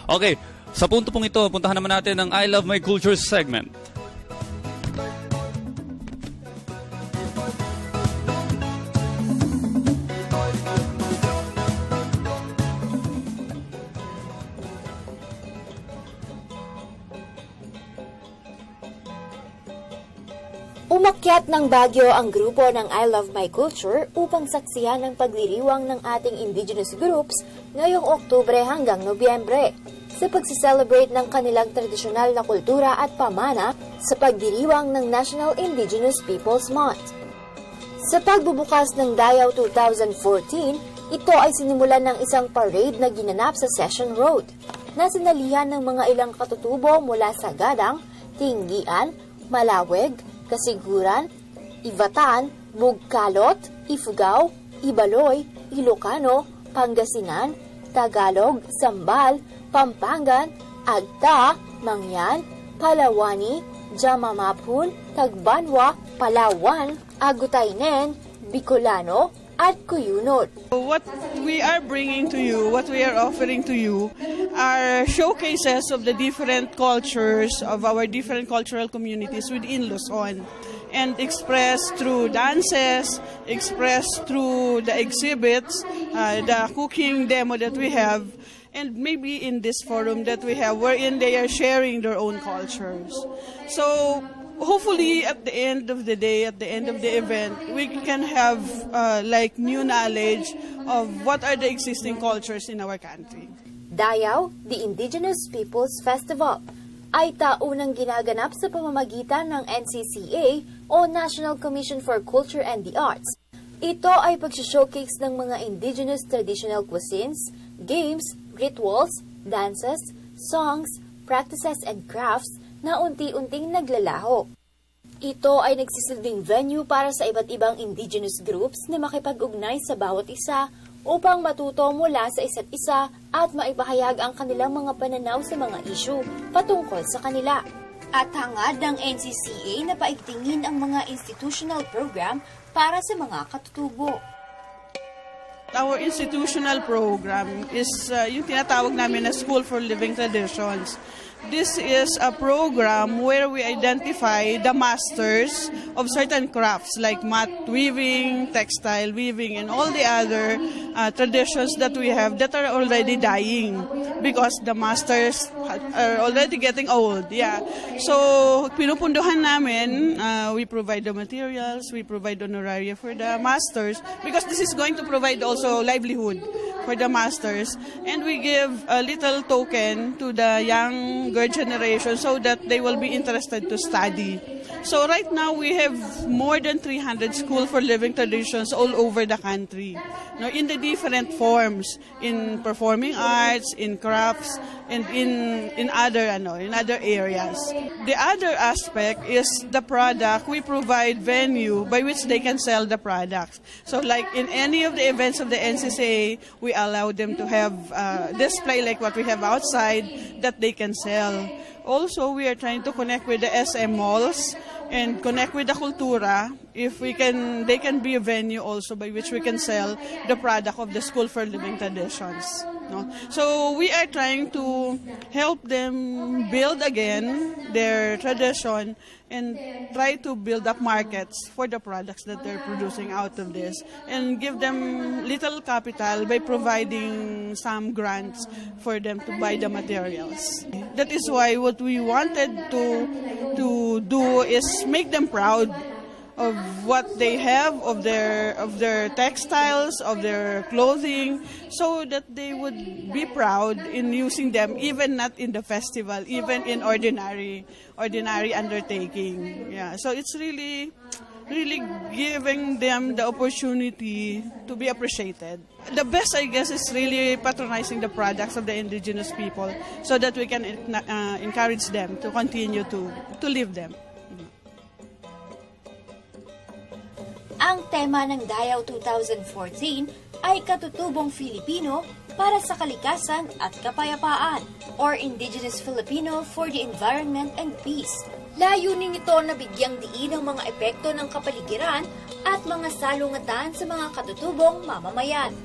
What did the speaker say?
Okay, sa punto pong ito, puntahan naman natin ang I Love My Culture segment. Umakyat ng Baguio ang grupo ng I Love My Culture upang saksiyan ang pagdiriwang ng ating indigenous groups ngayong Oktubre hanggang Nobyembre sa pagsi-celebrate ng kanilang tradisyonal na kultura at pamana sa pagdiriwang ng National Indigenous Peoples Month. Sa pagbubukas ng Dayaw 2014, ito ay sinimulan ng isang parade na ginanap sa Session Road na sinalihan ng mga ilang katutubo mula sa Gadang, Tinggian, Malaweg, Kasiguran, Ivatan, Bugkalot, Ifugao, Ibaloy, Ilocano, Pangasinan, Tagalog, Sambal, Pampangan, Agta, Mangyan, Palawani, Jamamapun, Tagbanwa, Palawan, Agutaynen, Bicolano, at Cuyunod. What we are bringing to you, what we are offering to you, are showcases of the different cultures of our different cultural communities within Luzon, and expressed through dances, expressed through the exhibits, the cooking demo that we have, and maybe in this forum that we have wherein they are sharing their own cultures. So hopefully at the end of the day, at the end of the event, we can have like new knowledge of what are the existing cultures in our country. Dayaw, the Indigenous Peoples Festival, ay taunang ginaganap sa pamamagitan ng NCCA o National Commission for Culture and the Arts. Ito ay pag-showcase ng mga indigenous traditional cuisines, games, rituals, dances, songs, practices and crafts na unti-unting naglalaho. Ito ay nagsisilbing venue para sa iba't ibang indigenous groups na makipag-ugnay sa bawat isa upang matuto mula sa isa't isa at maipahayag ang kanilang mga pananaw sa mga issue patungkol sa kanila. At hangad ng NCCA na paigtingin ang mga institutional program para sa mga katutubo. Our institutional program is yung tinatawag namin na School for Living Traditions. This is a program where we identify the masters of certain crafts like mat weaving, textile weaving, and all the other traditions that we have that are already dying because the masters are already getting old. Yeah. So, pinupunduhan namin, we provide the materials, we provide honoraria for the masters because this is going to provide also livelihood for the masters, and we give a little token to the younger generation so that they will be interested to study. So right now we have more than 300 schools for living traditions all over the country. Now, in the different forms, in performing arts, in crafts, and in other areas. The other aspect is the product. We provide venue by which they can sell the products. So like in any of the events of the NCCA, we allow them to have display like what we have outside that they can sell. Also, we are trying to connect with the SM malls and connect with the Kultura. If we can, they can be a venue also by which we can sell the product of the School for Living Traditions. No? So we are trying to help them build again their tradition and try to build up markets for the products that they're producing out of this and give them little capital by providing some grants for them to buy the materials. That is why what we wanted to do is make them proud of what they have, of their textiles, of their clothing, so that they would be proud in using them, even not in the festival, even in ordinary undertaking. Yeah, so it's really giving them the opportunity to be appreciated. The best, I guess, is really patronizing the products of the indigenous people so that we can encourage them to continue to live them. Ang tema ng Dayaw 2014 ay Katutubong Filipino para sa Kalikasan at Kapayapaan, or Indigenous Filipino for the Environment and Peace. Layunin nito na bigyang diin ang mga epekto ng kapaligiran at mga salungatan sa mga katutubong mamamayan.